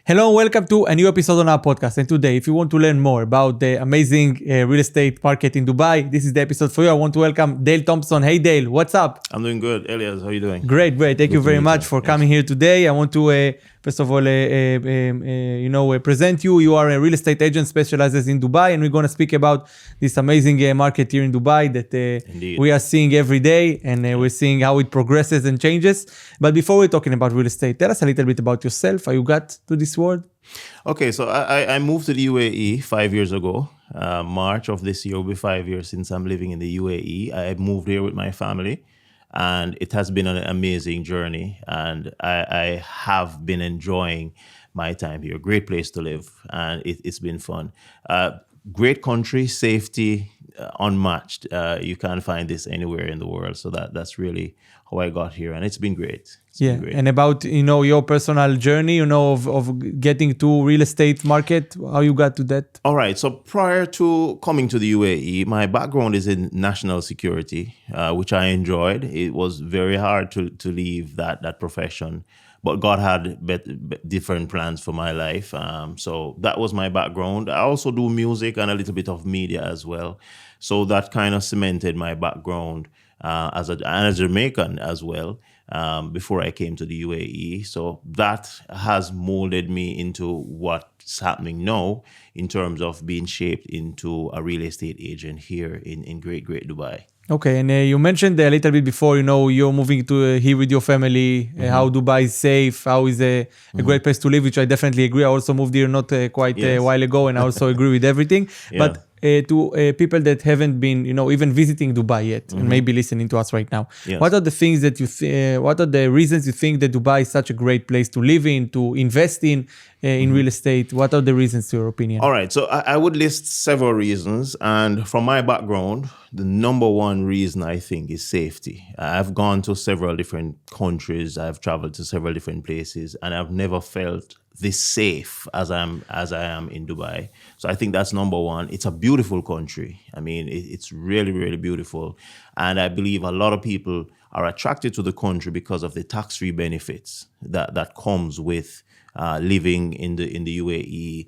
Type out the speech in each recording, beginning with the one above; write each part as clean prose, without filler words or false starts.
Hello, welcome to a new episode on our podcast. And today, if you want to learn more about the amazing real estate market in Dubai, this is the episode for you. I want to welcome Dayle Thompson. Hey, Dayle, what's up? I'm doing good. Eliaz, how are you doing? Great. Thank you very much for coming here today. I want to, first of all, present you. You are a real estate agent specializes in Dubai, and we're going to speak about this amazing market here in Dubai that we are seeing every day, and we're seeing how it progresses and changes. But before we're talking about real estate, tell us a little bit about yourself, how you got to this world. Okay, so I moved to the UAE 5 years ago. March of this year will be 5 years since I'm living in the UAE. I moved here with my family, and it has been an amazing journey. And I have been enjoying my time here. Great place to live, and it's been fun. Great country, safety unmatched. You can't find this anywhere in the world. So that's really how I got here, and it's been great. And about your personal journey, of getting to real estate market, how you got to that? All right. So prior to coming to the UAE, my background is in national security, which I enjoyed. It was very hard to leave that profession, but God had different plans for my life. So that was my background. I also do music and a little bit of media as well. So that kind of cemented my background as a Jamaican as well. Before I came to the UAE. So that has molded me into what's happening now in terms of being shaped into a real estate agent here in great Dubai. Okay, and you mentioned a little bit before, you're moving to here with your family, how Dubai is safe, how is a great place to live, which I definitely agree. I also moved here not quite a while ago, and I also agree with everything. Yeah. But to people that haven't been, even visiting Dubai yet, and maybe listening to us right now, what are the things that what are the reasons you think that Dubai is such a great place to live in, to invest in real estate? What are the reasons, to your opinion? All right, so I would list several reasons, and from my background, the number one reason I think is safety. I've gone to several different countries, I've traveled to several different places, and I've never felt this safe as I am in Dubai. So I think that's number one. It's a beautiful country. I mean, it's really, really beautiful. And I believe a lot of people are attracted to the country because of the tax-free benefits that comes with living in the UAE.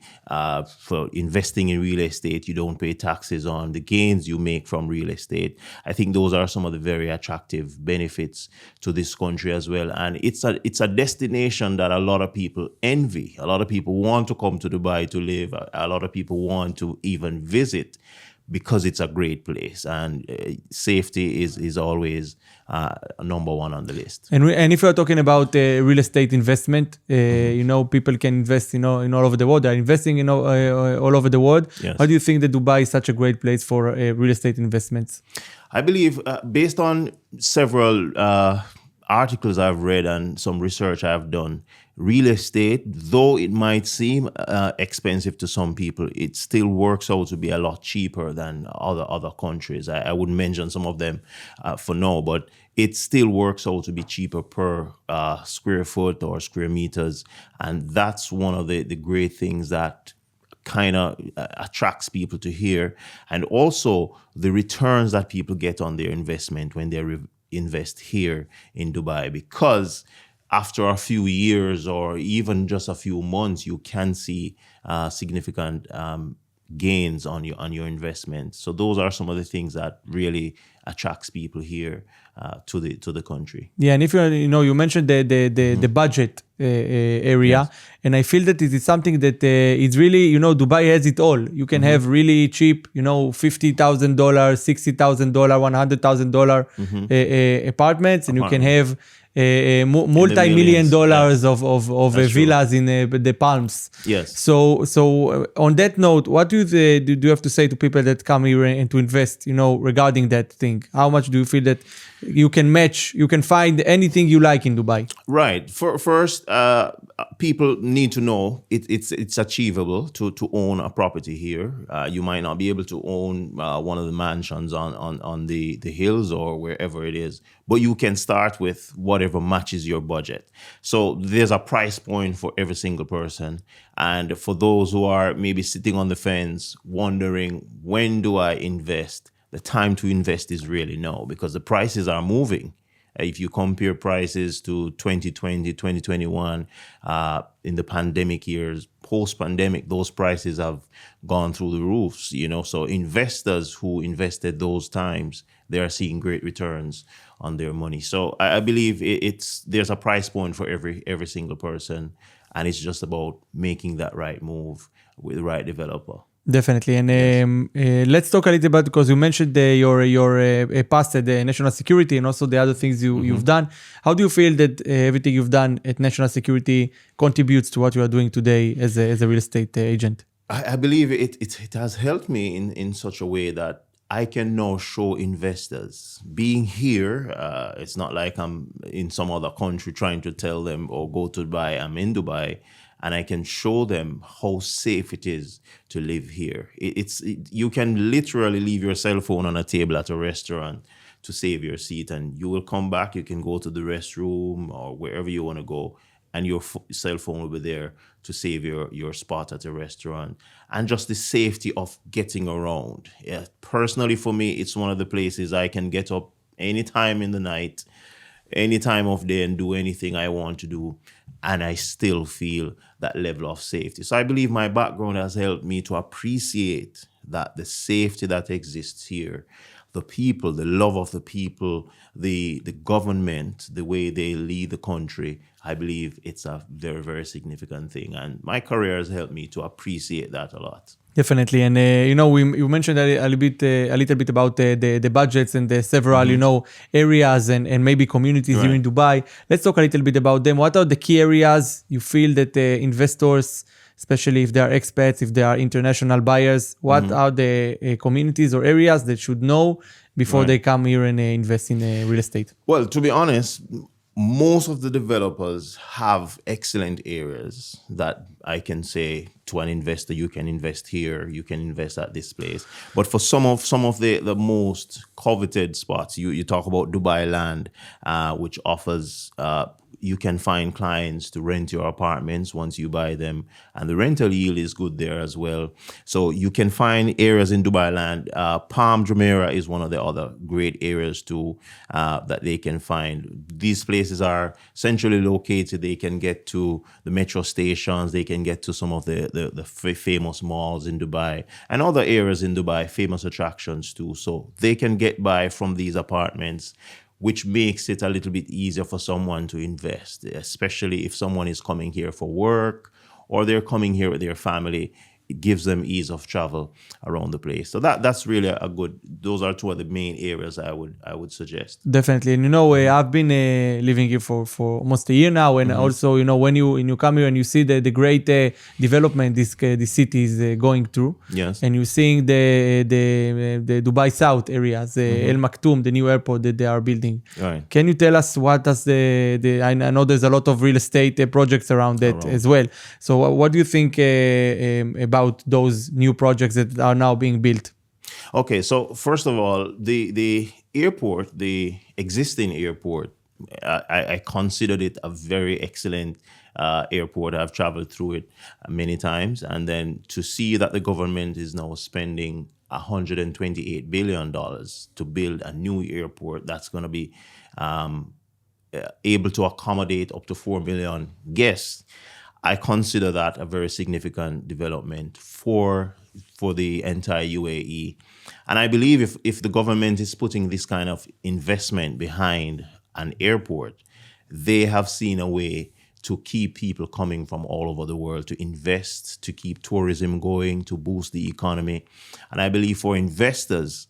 For investing in real estate, you don't pay taxes on the gains you make from real estate. I think those are some of the very attractive benefits to this country as well. And it's a destination that a lot of people envy. A lot of people want to come to Dubai to live. A lot of people want to even visit because it's a great place, and safety is always number one on the list. And if you're talking about real estate investment, people can invest, in all over the world. They're investing, all over the world. Yes. How do you think that Dubai is such a great place for real estate investments? I believe, based on several articles I've read and some research I've done, real estate, though it might seem expensive to some people, it still works out to be a lot cheaper than other countries. I wouldn't mention some of them for now, but it still works out to be cheaper per square foot or square meters. And that's one of the great things that kind of attracts people to here. And also the returns that people get on their investment when they invest here in Dubai, because after a few years or even just a few months, you can see significant gains on your investment. So those are some of the things that really attracts people here to the country. Yeah, and if you mentioned the budget area, and I feel that it is something that it's really, Dubai has it all. You can have really cheap, $50,000, $60,000, $100,000 apartments, and you can have multi-million dollars of villas in the Palms. Yes. So on that note, what do you have to say to people that come here and to invest, regarding that thing? How much do you feel that you can find anything you like in Dubai? Right. First, people need to know it's achievable to own a property here. You might not be able to own one of the mansions on the hills or wherever it is, but you can start with whatever matches your budget. So there's a price point for every single person. And for those who are maybe sitting on the fence, wondering, when do I invest? The time to invest is really now, because the prices are moving. If you compare prices to 2020, 2021, in the pandemic years, post-pandemic, those prices have gone through the roofs, So investors who invested those times, they are seeing great returns on their money. So I believe there's a price point for every single person, and it's just about making that right move with the right developer. Definitely. And let's talk a little bit, because you mentioned your past at the national security and also the other things you've done. How do you feel that everything you've done at national security contributes to what you are doing today as a real estate agent? I believe it has helped me in such a way that I can now show investors. Being here, it's not like I'm in some other country trying to tell them or go to Dubai. I'm in Dubai, and I can show them how safe it is to live here. You can literally leave your cell phone on a table at a restaurant to save your seat, and you will come back. You can go to the restroom or wherever you want to go, and your cell phone will be there to save your spot at a restaurant. And just the safety of getting around. Yeah, personally, for me, it's one of the places I can get up anytime in the night, any time of day, and do anything I want to do, and I still feel that level of safety. So I believe my background has helped me to appreciate that the safety that exists here, the people, the love of the people, the government, the way they lead the country. I believe it's a very, very significant thing. And my career has helped me to appreciate that a lot. Definitely. And, you mentioned a little bit about the budgets and the several, areas and maybe communities here in Dubai. Let's talk a little bit about them. What are the key areas you feel that investors, especially if they are expats, if they are international buyers, what are the communities or areas that should know before they come here and invest in real estate? Well, to be honest, most of the developers have excellent areas that I can say to an investor, you can invest here, you can invest at this place. But for some of the most coveted spots, you talk about Dubai land, which offers you can find clients to rent your apartments once you buy them, and the rental yield is good there as well. So you can find areas in Dubai land. Palm Jumeirah is one of the other great areas too that they can find. These places are centrally located. They can get to the metro stations. They can get to some of the famous malls in Dubai and other areas in Dubai, famous attractions too. So they can get by from these apartments, which makes it a little bit easier for someone to invest, especially if someone is coming here for work or they're coming here with their family. It gives them ease of travel around the place. So that's really those are two of the main areas I would suggest. Definitely. And I've been living here for almost a year now. And also, when you come here and you see the great development this city is going through. Yes. And you're seeing the Dubai South areas, El Maktoum, the new airport that they are building. Right. Can you tell us what does I know there's a lot of real estate projects around that as well. So what do you think about those new projects that are now being built? Okay, so first of all, the airport, the existing airport, I considered it a very excellent airport. I've traveled through it many times, and then to see that the government is now spending $128 billion to build a new airport that's going to be able to accommodate up to 4 million guests, I consider that a very significant development for the entire UAE. And I believe if the government is putting this kind of investment behind an airport, they have seen a way to keep people coming from all over the world to invest, to keep tourism going, to boost the economy. And I believe for investors,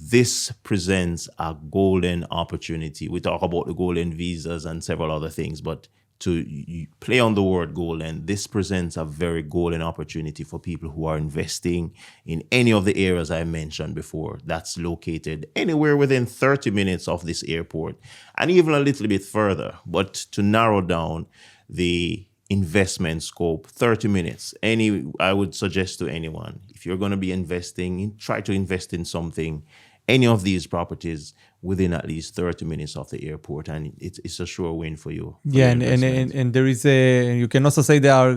this presents a golden opportunity. We talk about the golden visas and several other things, but to play on the word golden, this presents a very golden opportunity for people who are investing in any of the areas I mentioned before that's located anywhere within 30 minutes of this airport and even a little bit further. But to narrow down the investment scope, 30 minutes, I would suggest to anyone, if you're going to be investing, try to invest in something. Any of these properties within at least 30 minutes of the airport, and it's a sure win for you. Yeah, and there is you can also say they are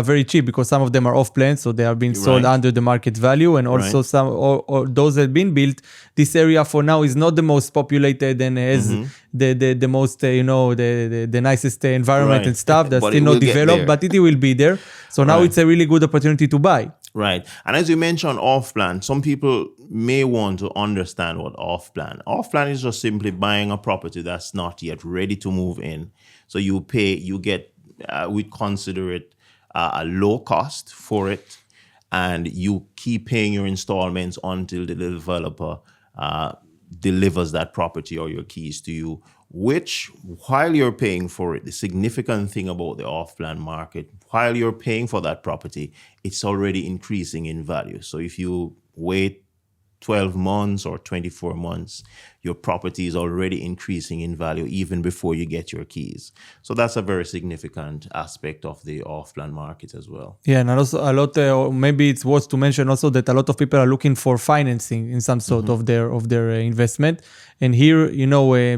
very cheap because some of them are off plan, so they are being sold under the market value, and also some or those that have been built. This area for now is not the most populated and has the most the nicest environment and stuff. That's still not developed, but it will be there. So now it's a really good opportunity to buy. Right. And as you mentioned, off-plan, some people may want to understand what off-plan. Off-plan is just simply buying a property that's not yet ready to move in. So we consider it a low cost for it, and you keep paying your installments until the developer delivers that property or your keys to you, which, while you're paying for it, the significant thing about the off-plan market, while you're paying for that property, it's already increasing in value. So if you wait 12 months or 24 months, your property is already increasing in value even before you get your keys. So that's a very significant aspect of the off-plan market as well. Yeah, and also a lot, maybe it's worth to mention also that a lot of people are looking for financing in some sort of their investment. And here,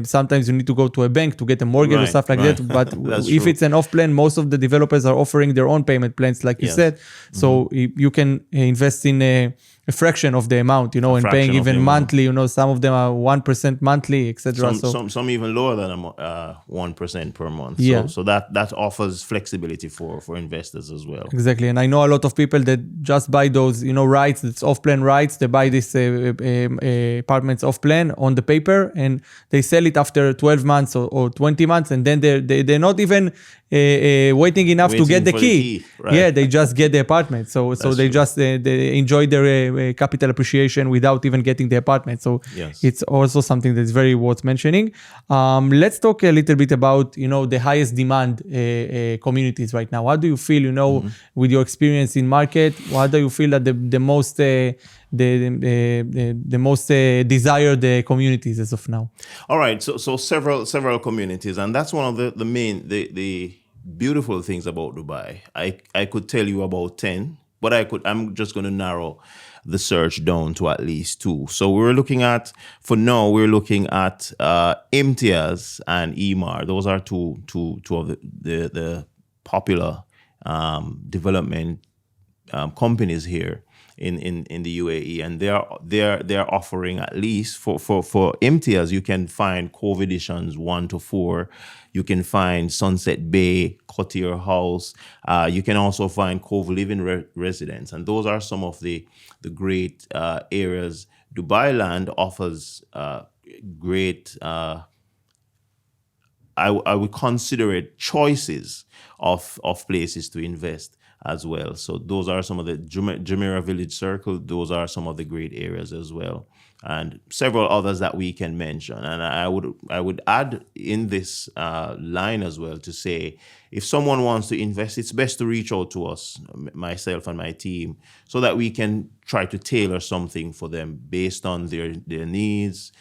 sometimes you need to go to a bank to get a mortgage or stuff like that. But if true. It's an off-plan, most of the developers are offering their own payment plans, like you said. So you can invest in a fraction of the amount, and paying even monthly. Some of them are 1% monthly, etc. Some even lower than 1% per month. Yeah. So that offers flexibility for investors as well. Exactly, and I know a lot of people that just buy those, rights. That's off-plan rights. They buy these apartments off-plan on the paper, and they sell it after 12 months or 20 months, and then they're not even waiting enough to get the key. Right. Yeah, they just get the apartment. So they just they enjoy their capital appreciation without even getting the apartment. So it's also something that's very worth mentioning. Let's talk a little bit about the highest demand communities right now. How do you feel with your experience in market? How do you feel that the most the most desired communities as of now? All right, so several communities, and that's one of the main the beautiful things about Dubai. I could tell you about 10, but I'm just going to narrow the search down to at least 2. So we're looking at Imtiaz and Emaar. Those are two of the popular development companies here in the UAE, and they're offering, at least for Imtiaz, you can find Cove Editions 1 to 4. You can find Sunset Bay, Cotier House. You can also find Cove Living Residence, and those are some of the great areas. Dubai Land offers great. I would consider it choices of places to invest as well. So those are some of the Jumeirah Village Circle. Those are some of the great areas as well, and several others that we can mention. And I would add in this line as well to say, if someone wants to invest, it's best to reach out to us, myself and my team, so that we can try to tailor something for them based on their needs,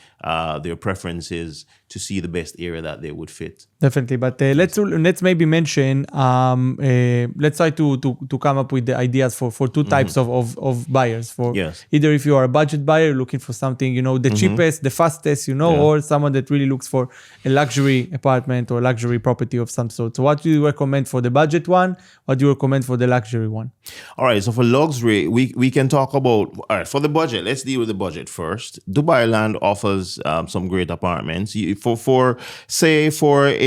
their preferences, to see the best area that they would fit. Definitely, but let's maybe mention. Let's try to come up with the ideas for two types of buyers. For either if you are a budget buyer looking for something, the cheapest, the fastest, or someone that really looks for a luxury apartment or luxury property of some sort. So what do you recommend for the budget one? What do you recommend for the luxury one? All right, so for luxury, we can talk about, all right, for the budget, let's deal with the budget first. Dubai Land offers some great apartments. For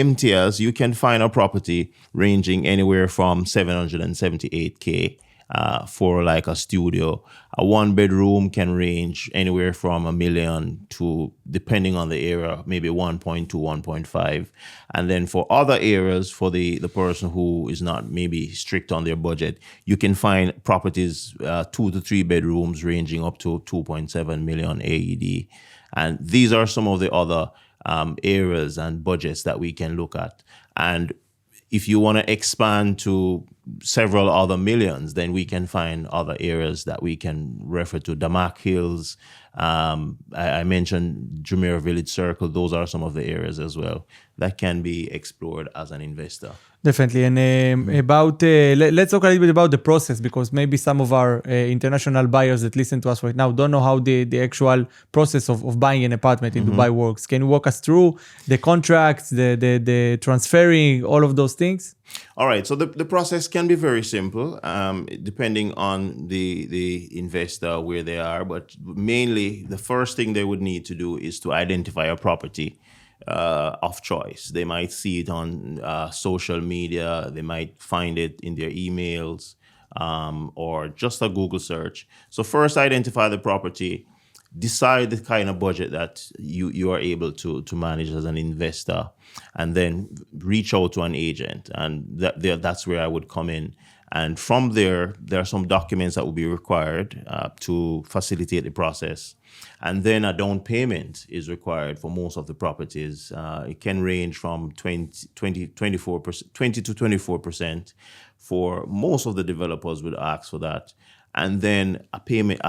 Imtiaz, you can find a property ranging anywhere from 778K for like a studio. A 1-bedroom can range anywhere from $1 million to, depending on the area, maybe 1.2, 1.5. And then for other areas, for the person who is not maybe strict on their budget, you can find properties 2 to 3 bedrooms ranging up to 2.7 million AED. And these are some of the other areas and budgets that we can look at. And if you want to expand to several other millions, then we can find other areas that we can refer to. Damak Hills, I mentioned Jumeirah Village Circle. Those are some of the areas as well that can be explored as an investor. Definitely. And about let's talk a little bit about the process, because maybe some of our international buyers that listen to us right now don't know how the actual process of buying an apartment in Dubai works. Can you walk us through the contracts, the transferring, all of those things? All right. So the process can be very simple, depending on the investor, where they are. But mainly, the first thing they would need to do is to identify a property of choice. They might see it on social media. They might find it in their emails, or just a Google search. So first, identify the property. Decide the kind of budget that you are able to manage as an investor, and then reach out to an agent. And that's where I would come in. And from there are some documents that will be required to facilitate the process. And then a down payment is required for most of the properties. It can range from 20 to 24%. For most of the developers would ask for that. And then a payment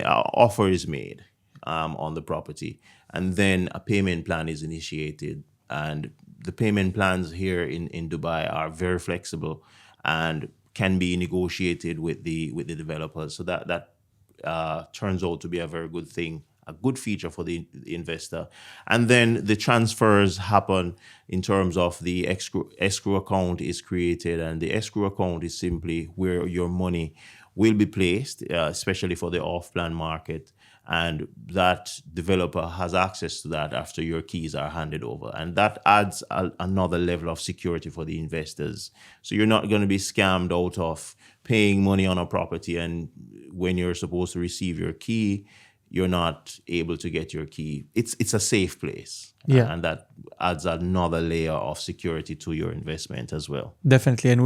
offer is made on the property, and then a payment plan is initiated. And the payment plans here in Dubai are very flexible and can be negotiated with the developers. So that turns out to be a very good thing, a good feature for the investor. And then the transfers happen in terms of the escrow account is created, and the escrow account is simply where your money will be placed, especially for the off-plan market. And that developer has access to that after your keys are handed over. And that adds another level of security for the investors. So you're not going to be scammed out of paying money on a property, and when you're supposed to receive your key, you're not able to get your key. It's a safe place. Yeah. And that adds another layer of security to your investment as well. Definitely. And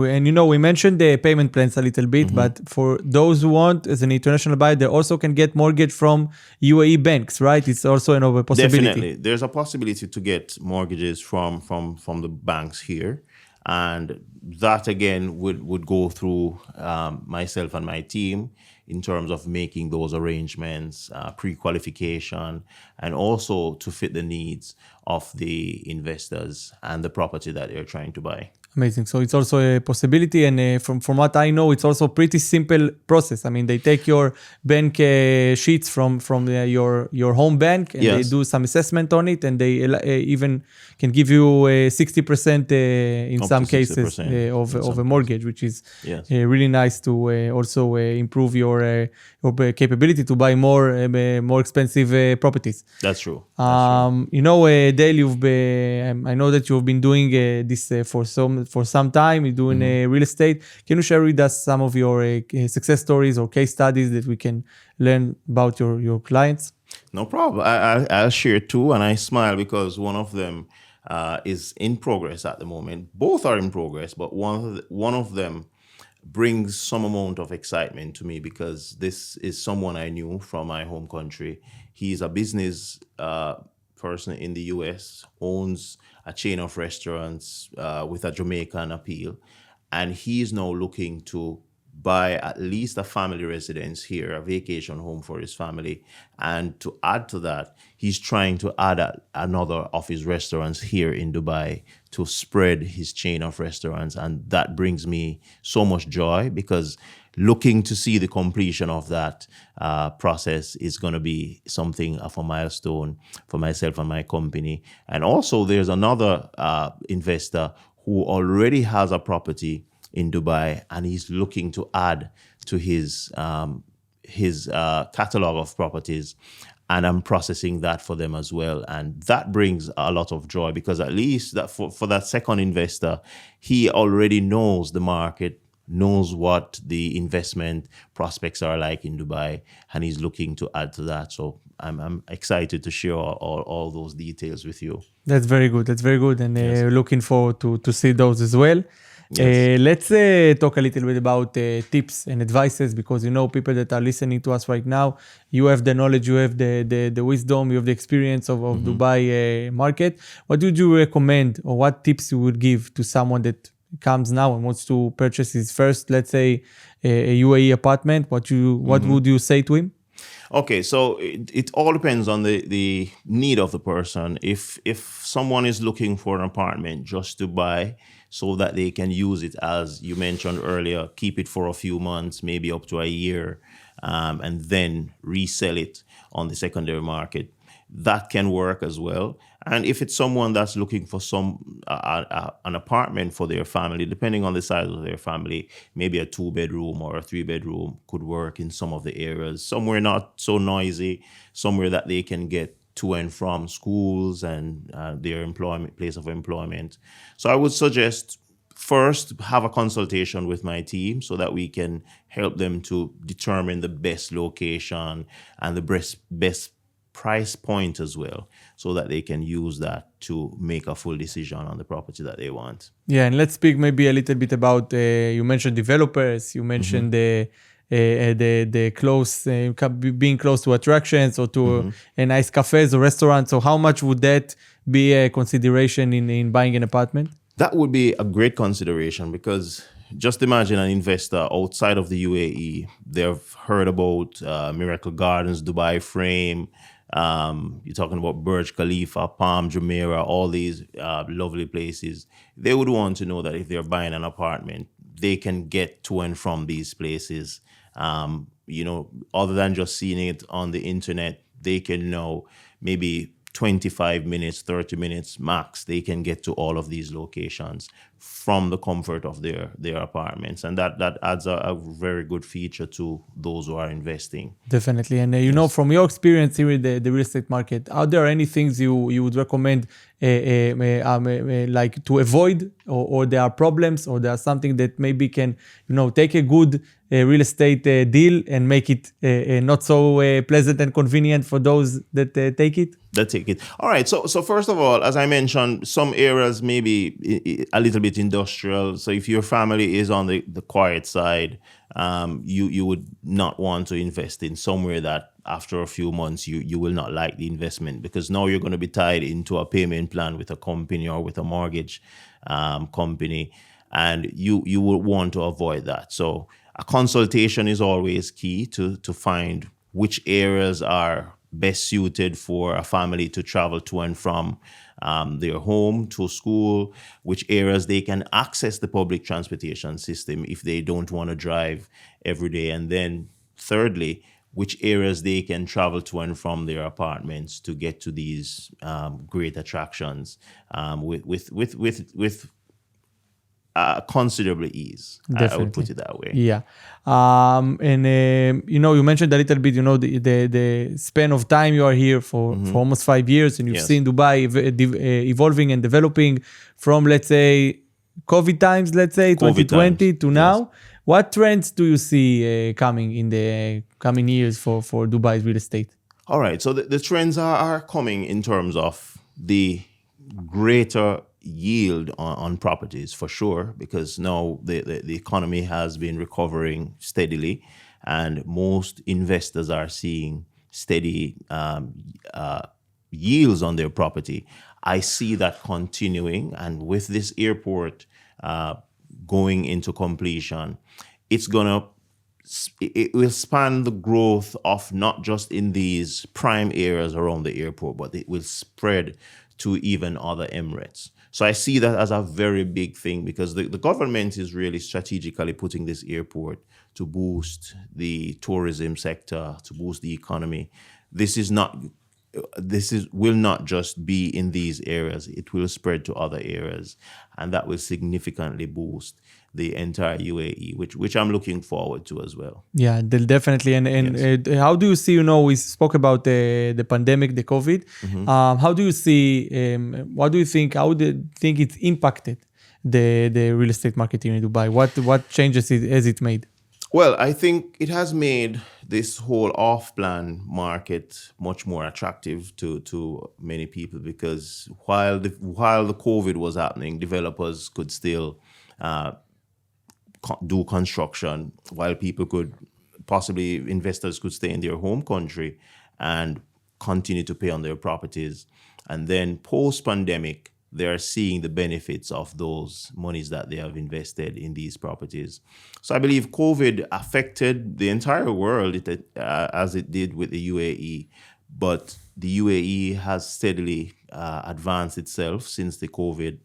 we mentioned the payment plans a little bit, but for those who want, as an international buyer, they also can get mortgage from UAE banks, right? It's also a possibility. Definitely. There's a possibility to get mortgages from the banks here. And that, again, would go through myself and my team in terms of making those arrangements, pre-qualification, and also to fit the needs of the investors and the property that they're trying to buy. Amazing. So it's also a possibility, and from what I know, it's also a pretty simple process. I mean, they take your bank sheets from your home bank, and they do some assessment on it, and they even can give you 60% in some cases of a mortgage, which is really nice to also improve your capability to buy more expensive properties. That's true. Dayle, I know that you've been doing this for some time. You're doing real estate. Can you share with us some of your success stories or case studies that we can learn about your clients? No problem. I'll share two, and I smile because one of them is in progress at the moment. Both are in progress, but one of them brings some amount of excitement to me because this is someone I knew from my home country. He's a business person in the US, owns a chain of restaurants with a Jamaican appeal, and he's now looking to buy at least a family residence here, a vacation home for his family. And to add to that, he's trying to add another of his restaurants here in Dubai to spread his chain of restaurants. And that brings me so much joy because looking to see the completion of that process is going to be something of a milestone for myself and my company. And also there's another investor who already has a property in Dubai, and he's looking to add to his catalog of properties, and I'm processing that for them as well. And that brings a lot of joy because at least that for that second investor, he already knows the market, knows what the investment prospects are like in Dubai, and he's looking to add to that. So I'm excited to share all those details with you. That's very good. And looking forward to see those as well. Yes. Let's talk a little bit about tips and advices, because people that are listening to us right now, you have the knowledge, you have the wisdom, you have the experience of Dubai market. What would you recommend, or what tips you would give to someone that comes now and wants to purchase his first, let's say, a UAE apartment, what would you say to him? Okay, so it all depends on the need of the person. If someone is looking for an apartment just to buy so that they can use it, as you mentioned earlier, keep it for a few months, maybe up to a year, and then resell it on the secondary market, that can work as well. And if it's someone that's looking for an apartment for their family, depending on the size of their family, maybe a 2-bedroom or a 3-bedroom could work in some of the areas, somewhere not so noisy, somewhere that they can get to and from schools and their place of employment. So I would suggest first have a consultation with my team so that we can help them to determine the best location and the best price point as well, so that they can use that to make a full decision on the property that they want. Yeah, and let's speak maybe a little bit about, you mentioned developers, you mentioned the close, being close to attractions or to a nice cafes or restaurants. So how much would that be a consideration in buying an apartment? That would be a great consideration, because just imagine an investor outside of the UAE. They've heard about Miracle Gardens, Dubai Frame. You're talking about Burj Khalifa, Palm Jumeirah, all these lovely places. They would want to know that if they're buying an apartment, they can get to and from these places. Other than just seeing it on the internet, they can know maybe 25 minutes, 30 minutes max, they can get to all of these locations from the comfort of their apartments. And that adds a very good feature to those who are investing. Definitely. And you know, from your experience here in the real estate market, are there any things you would recommend like to avoid, or there are problems, or there are something that maybe can, take a good real estate deal and make it not so pleasant and convenient for those that take it? All right. So first of all, as I mentioned, some areas may be a little bit industrial. So if your family is on the quiet side, you would not want to invest in somewhere that after a few months you will not like the investment, because now you're going to be tied into a payment plan with a company or with a mortgage company, and you will want to avoid that. So a consultation is always key to find which areas are best suited for a family to travel to and from their home to school, which areas they can access the public transportation system if they don't want to drive every day. And then thirdly, which areas they can travel to and from their apartments to get to these great attractions with considerable ease. I would put it that way. Yeah. You mentioned a little bit, the span of time you are here for almost 5 years, and you've seen Dubai evolving and developing from, let's say, COVID times, let's say, 2020 to now. What trends do you see coming in the coming years for Dubai's real estate? All right. So the trends are coming in terms of the greater yield on properties, for sure, because now the economy has been recovering steadily, and most investors are seeing steady yields on their property. I see that continuing, and with this airport going into completion, it will span the growth of not just in these prime areas around the airport, but it will spread to even other emirates. So I see that as a very big thing, because the government is really strategically putting this airport to boost the tourism sector, to boost the economy. This will not just be in these areas. It will spread to other areas, and that will significantly boost the entire UAE, which I'm looking forward to as well. Yeah, definitely. And how do you see, we spoke about the pandemic, the COVID. How do you see, what do you think, how do you think it's impacted the real estate market here in Dubai? What changes has it made? Well, I think it has made this whole off-plan market much more attractive to many people, because while the COVID was happening, developers could still do construction, while investors could stay in their home country and continue to pay on their properties. And then post-pandemic, they're seeing the benefits of those monies that they have invested in these properties. So I believe COVID affected the entire world as it did with the UAE, but the UAE has steadily advanced itself since the COVID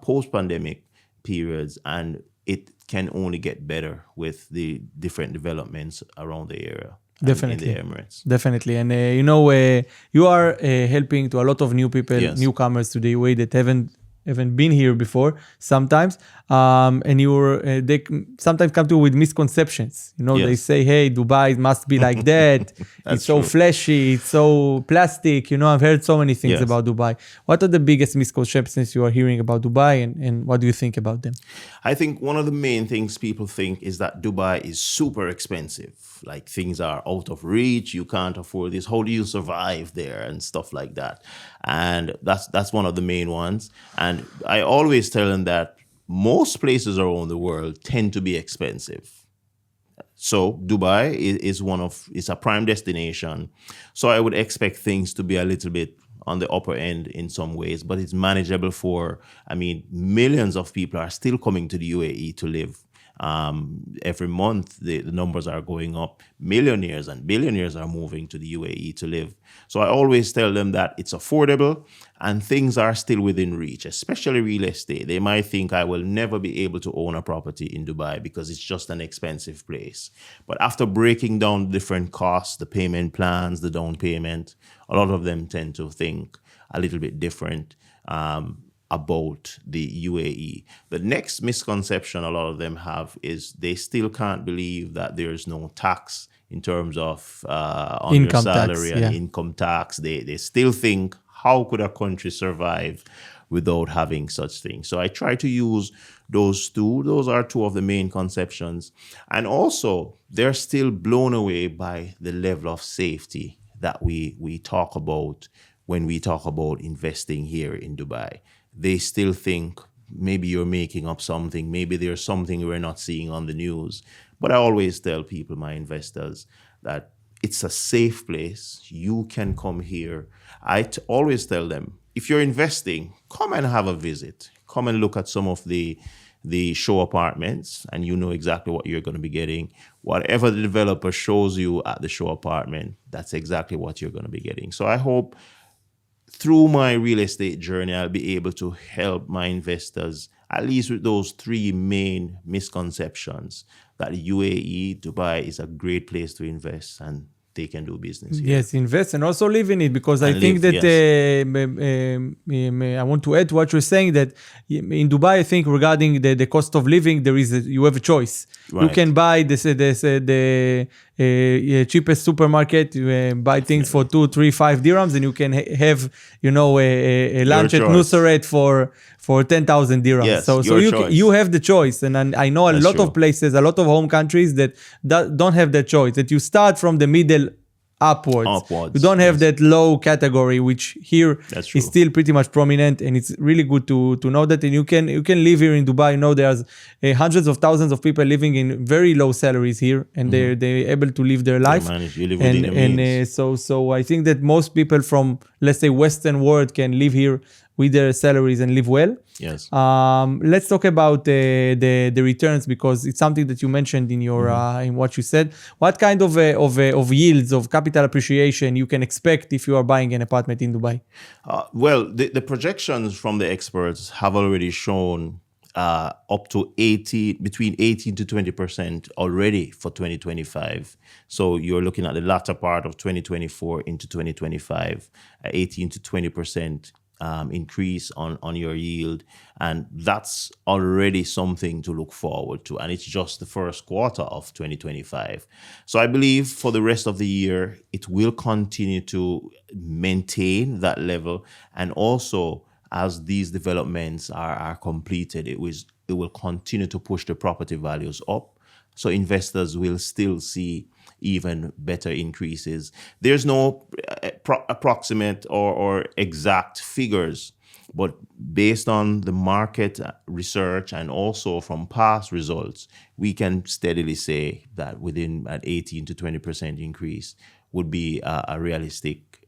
post-pandemic periods, and it can only get better with the different developments around the area. Definitely. In the Emirates. Definitely. And, you are helping to a lot of new people, Yes. newcomers to the UAE that haven't been here before sometimes. And they sometimes come to with misconceptions. They Yes. say, hey, Dubai must be like that. It's so true. flashy. It's so plastic. I've heard so many things Yes. about Dubai. What are the biggest misconceptions you are hearing about Dubai, and what do you think about them? I think one of the main things people think is that Dubai is super expensive. Like things are out of reach. You can't afford this. How do you survive there and stuff like that? And that's one of the main ones. And I always tell them that most places around the world tend to be expensive. So Dubai is a prime destination. So I would expect things to be a little bit on the upper end in some ways, but it's manageable millions of people are still coming to the UAE to live. Every month, the numbers are going up. Millionaires and billionaires are moving to the UAE to live. So I always tell them that it's affordable and things are still within reach, especially real estate. They might think I will never be able to own a property in Dubai because it's just an expensive place. But after breaking down the different costs, the payment plans, the down payment, a lot of them tend to think a little bit different about the UAE. The next misconception a lot of them have is they still can't believe that there's no tax in terms of on Income your tax, salary and income tax. They still think, how could a country survive without having such things? So I try to use those two. Those are two of the main conceptions. And also, they're still blown away by the level of safety that we talk about when we talk about investing here in Dubai. They still think maybe you're making up something. Maybe there's something we're not seeing on the news. But I always tell people, my investors, that it's a safe place. You can come here. I always tell them, if you're investing, come and have a visit. Come and look at some of the show apartments, and you know exactly what you're going to be getting. Whatever the developer shows you at the show apartment, that's exactly what you're going to be getting. So I hope through my real estate journey, I'll be able to help my investors, at least with those three main misconceptions, that UAE, Dubai is a great place to invest and they can do business here. Yes, invest and also live in it, because I And think live, that I want to add to what you're saying, that in Dubai, I think regarding the cost of living, you have a choice. Right. You can buy the cheapest supermarket, buy things for 2, 3, 5 dirhams, and you can have a lunch at choice. Nusret for 10,000 dirhams. Yes, so choice. you have the choice, and I know a That's lot true. of places, a lot of home countries that don't have that choice. That you start from the middle upwards. You don't have that low category, which here That's true. is still pretty much prominent, and it's really good to know that. And you can live here in Dubai. There's hundreds of thousands of people living in very low salaries here, and they're able to live their life. You live within your means. So I think that most people from, let's say, Western world can live here with their salaries and live well. Yes. Let's talk about the returns, because it's something that you mentioned in your in what you said. What kind of yields, of capital appreciation you can expect if you are buying an apartment in Dubai? Well, the projections from the experts have already shown up to between 18 to 20% already for 2025. So you're looking at the latter part of 2024 into 2025, 18 to 20% increase on your yield, and that's already something to look forward to, and it's just the first quarter of 2025. So I believe for the rest of the year it will continue to maintain that level, and also as these developments are completed, it will continue to push the property values up. So investors will still see even better increases. There's no approximate or exact figures, but based on the market research and also from past results, we can steadily say that within an 18 to 20% increase would be a realistic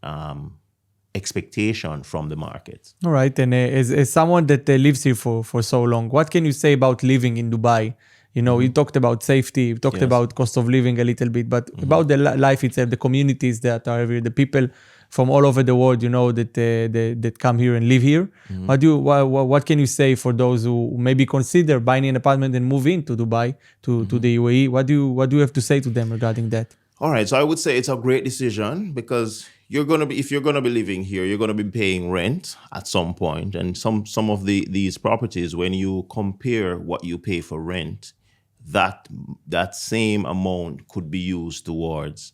expectation from the market. All right. And as someone that lives here for so long, what can you say about living in Dubai? You talked about safety, you talked Yes. about cost of living a little bit, but about the life itself, the communities that are here, the people from all over the world, that come here and live here. What can you say for those who maybe consider buying an apartment and move into Dubai, to the UAE? What do you have to say to them regarding that? All right, so I would say it's a great decision because if you're gonna be living here, you're gonna be paying rent at some point, and some of these properties, when you compare what you pay for rent, that same amount could be used towards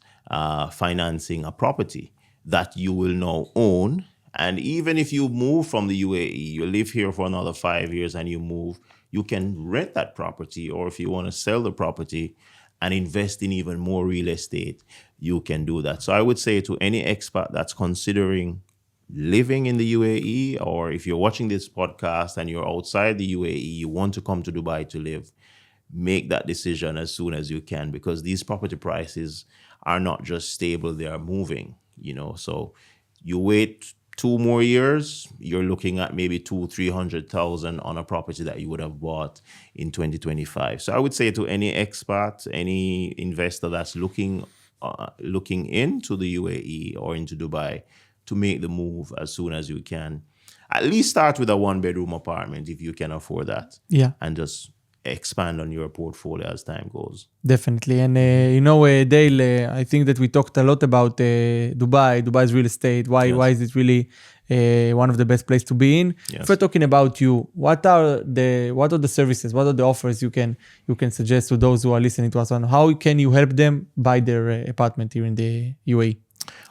financing a property that you will now own. And even if you move from the UAE, you live here for another 5 years and you move, you can rent that property, or if you want to sell the property and invest in even more real estate, you can do that. So I would say to any expat that's considering living in the UAE, or if you're watching this podcast and you're outside the UAE, you want to come to Dubai to live, make that decision as soon as you can, because these property prices are not just stable, they are moving, So you wait 2 more years, you're looking at maybe 200,000-300,000 on a property that you would have bought in 2025. So I would say to any expat, any investor that's looking into the UAE or into Dubai, to make the move as soon as you can. At least start with a 1-bedroom apartment if you can afford that. Yeah. And just expand on your portfolio as time goes. Definitely. And, Dayle, I think that we talked a lot about Dubai's real estate. Why is it really one of the best places to be in? Yes. If we're talking about you, what are the services, what are the offers you can suggest to those who are listening to us on how can you help them buy their apartment here in the UAE?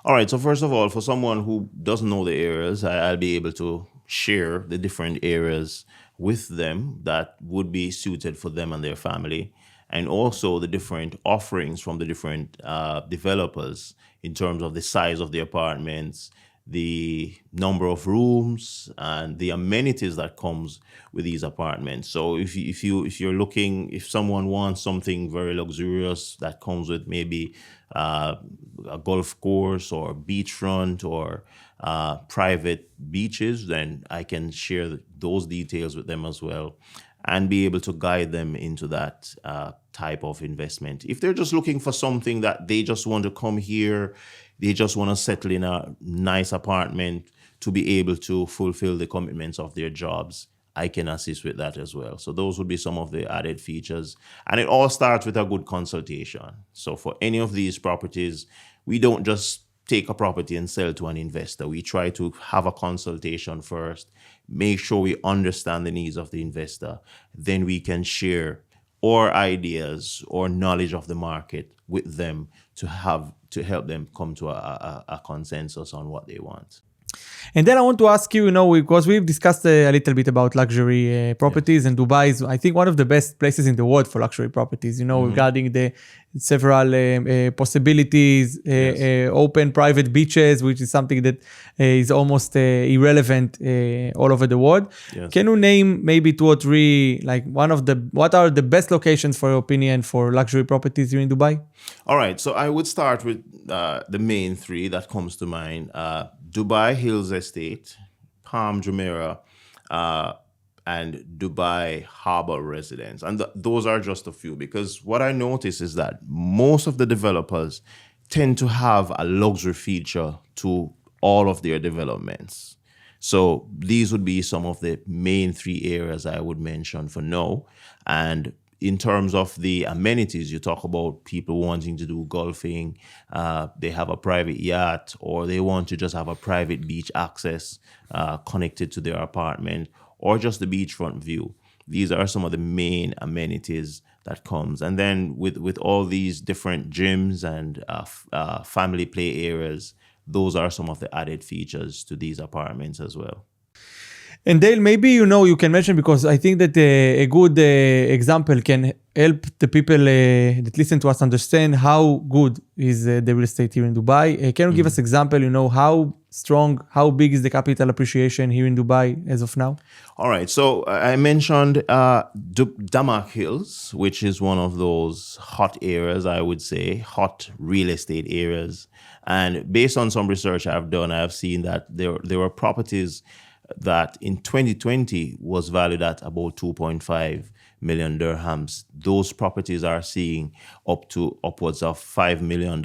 All right. So first of all, for someone who doesn't know the areas, I'll be able to share the different areas with them that would be suited for them and their family, and also the different offerings from the different developers in terms of the size of the apartments, the number of rooms, and the amenities that comes with these apartments. So if someone wants something very luxurious that comes with maybe a golf course or beachfront or private beaches, then I can share those details with them as well and be able to guide them into that type of investment. If they're just looking for something that they just want to come here, they just want to settle in a nice apartment to be able to fulfill the commitments of their jobs, I can assist with that as well. So those would be some of the added features. And it all starts with a good consultation. So for any of these properties, we don't just take a property and sell to an investor. We try to have a consultation first, make sure we understand the needs of the investor. Then we can share our ideas or knowledge of the market with them to help them come to a consensus on what they want. And then I want to ask you, because we've discussed a little bit about luxury properties, and Dubai is, I think, one of the best places in the world for luxury properties, regarding the several possibilities, open private beaches, which is something that is almost irrelevant all over the world. Yes. Can you name maybe 2 or 3, what are the best locations for your opinion for luxury properties here in Dubai? All right, so I would start with the main 3 that comes to mind. Dubai Hills Estate, Palm Jumeirah, and Dubai Harbour Residence. And those are just a few, because what I notice is that most of the developers tend to have a luxury feature to all of their developments. So these would be some of the main 3 areas I would mention for now. And in terms of the amenities, you talk about people wanting to do golfing, they have a private yacht, or they want to just have a private beach access connected to their apartment, or just the beachfront view. These are some of the main amenities that comes. And then with all these different gyms and family play areas, those are some of the added features to these apartments as well. And Dayle, maybe you can mention, because I think that a good example can help the people that listen to us understand how good is the real estate here in Dubai. Can you give us example, how strong? How big is the capital appreciation here in Dubai as of now? All right. So I mentioned Damak Hills, which is one of those hot areas, I would say, hot real estate areas. And based on some research I've done, I've seen that there were properties that in 2020 was valued at about 2.5 million dirhams. Those properties are seeing up to upwards of $5 million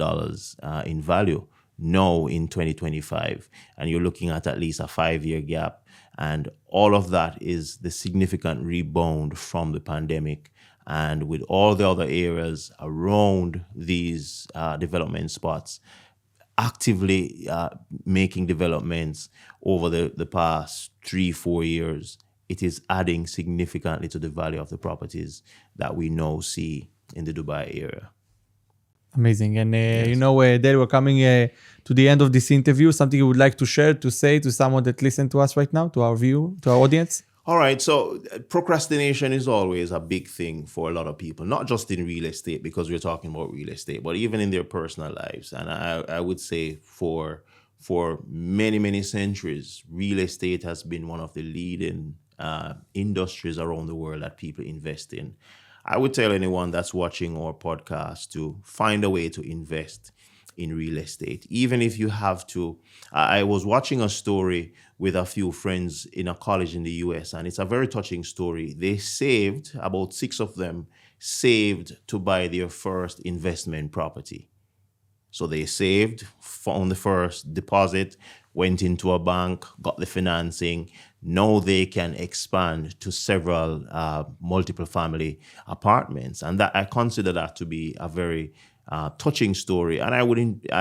in value now in 2025. And you're looking at least a 5-year gap. And all of that is the significant rebound from the pandemic. And with all the other areas around these development spots, actively making developments over the past 3-4 years, it is adding significantly to the value of the properties that we now see in the Dubai area. Amazing. And, Dayle, we're coming to the end of this interview. Something you would like to share, to say to someone that listens to us right now, to our audience? All right. So procrastination is always a big thing for a lot of people, not just in real estate, because we're talking about real estate, but even in their personal lives. And I would say for many, many centuries, real estate has been one of the leading industries around the world that people invest in. I would tell anyone that's watching our podcast to find a way to invest in real estate, even if you have to. I was watching a story with a few friends in a college in the US, and it's a very touching story. They saved, about 6 of them saved to buy their first investment property. So they saved, found the first deposit, went into a bank, got the financing. Now they can expand to several multiple family apartments. And that I consider that to be a very touching story. And I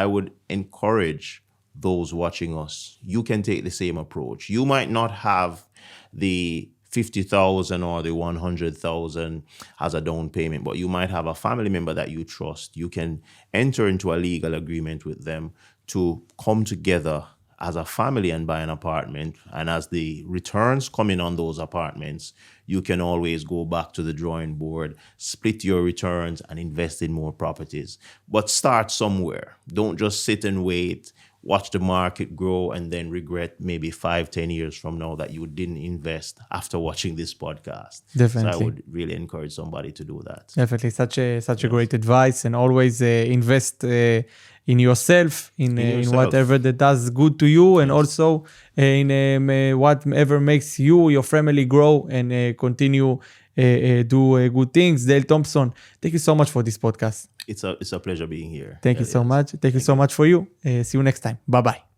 would encourage those watching us. You can take the same approach. You might not have the 50,000 or the 100,000 as a down payment, but you might have a family member that you trust. You can enter into a legal agreement with them to come together as a family and buy an apartment. And as the returns come in on those apartments, you can always go back to the drawing board, split your returns and invest in more properties. But start somewhere. Don't just sit and wait, watch the market grow, and then regret maybe 5-10 years from now that you didn't invest after watching this podcast. Definitely. So I would really encourage somebody to do that. Definitely. Such a great advice, and always invest in yourself, in whatever that does good to you, and also in whatever makes you, your family grow and continue do good things. Dayle Thompson, thank you so much for this podcast. It's a pleasure being here. Thank you so much. Thank you so much for you. See you next time. Bye-bye.